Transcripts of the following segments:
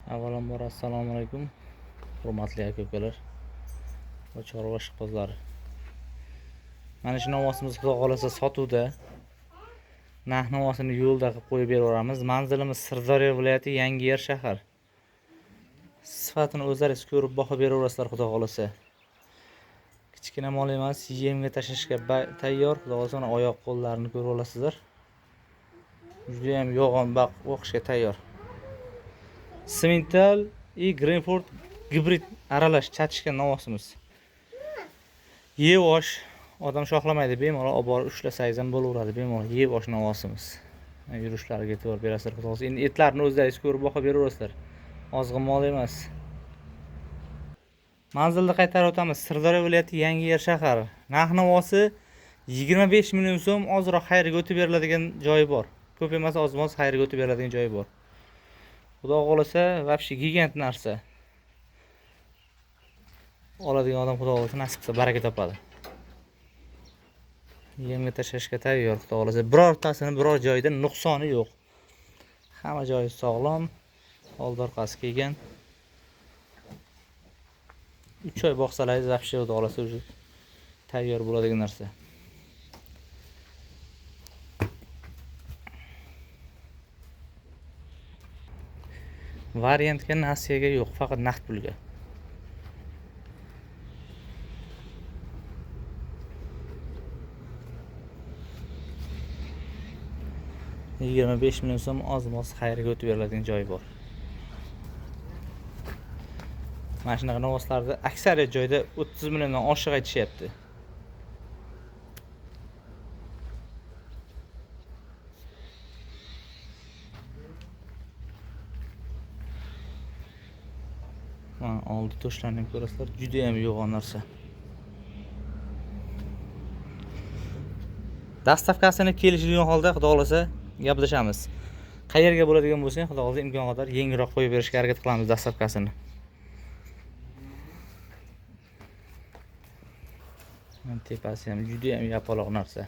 Avvalambor assalomu alaykum, hurmatli aka-ukalar va chorva ishqibozlari. Mana shu novosimiz xudo xolasa sotuvda. Narx-navosini yo'lda qilib qo'yib beraveramiz. Manzilimiz Sirdaryo viloyati Yangiyer shahar. Sifatini o'zlaringiz ko'rib baho beraverasizlar xudo xolasa. Kichkina mol emas, yemga tashlashga tayyor. Xudo xolasa oyoq qo'llarini ko'rib olasizlar. Juda ham yo'g'on o'qishga tayyor. Simmental и Greenford gibrid aralash chatishgan novosimiz. Yevosh, odam shoxlamaydi, bemalol olib borib ushlasangiz ham bo'laveradi, bemalol yevosh novosimiz. Yurishlariga e'tibor berasizlar xudo xolasa. Endi etlarni o'zlaringiz ko'rib baho beraverasizlar. Ozg'in mol emas. Manzilni qaytarib o'tamiz. Sirdaryo viloyati Yangiyer shahar. Narx-navosi 25 million so'm, ozroq xayrga o'tib beriladigan joyi bor. Ko'p emas, oz emas, xayrga o'tib beriladigan joyi bor. Xudo xolasa, vobshe gigant narsa. Oladigan odam xudo xolasa nasib qilsa baraka topadi. Yemga tashlashga tayyor xudo xolasa. Birortasini biror joyda nuqsoni yo'q. Hamma joyi sog'lom, old orqasi kelgan. 3 oy boqsalaringiz vobshe xudo xolasa o'zi tayyor bo'ladigan narsa. Variantga nasiyaga yo'q, faqat naqd pulga. $25 million so'm oz-moz xayrga o'tib beriladigan joyi bor. Mana shunaqa novoslarda aksariyat joyda 30 milliondan oshiq aytishyapti. Mana oldi to'shlarni ko'rasizlar, juda ham yo'g'on narsa. Dastavkasini kelishilgan holda xudo xolasa gaplashamiz. Qayerga bo'ladigan bo'lsa, xudo xolasa imkon qadar yengilroq qo'yib berishga harakat qilamiz dastavkasini. Tepasi ham juda ham yapaloq narsa.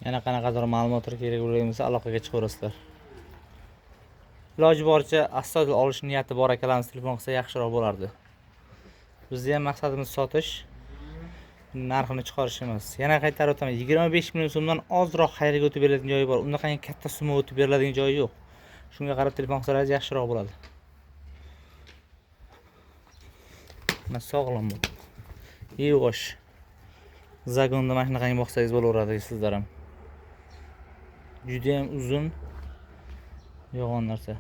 Yana qanaqadir ma'lumotlar kerak bo'lgan bo'lsa, aloqaga chiqaverasizlar. Iloji boricha astoydil olish niyati bor akalarimiz telefon qilsa yaxshiroq bo'lardi. Bizning ham maqsadimiz sotish, narxini chiqarish emas. Yana qaytarib o'taman, 25 million so'mdan ozroq xayrga o'tib beriladigan joyi bor. Unda qanday katta summa o'tib beriladigan joyi yo'q. Shunga qarab telefon qilsangiz yaxshiroq bo'ladi. Mana sog'lom bu. Yevosh. Zagonda mana shunaqangi boqsangiz bo'laveradi sizlar ham. Juda ham uzun, yo'g'on narsa.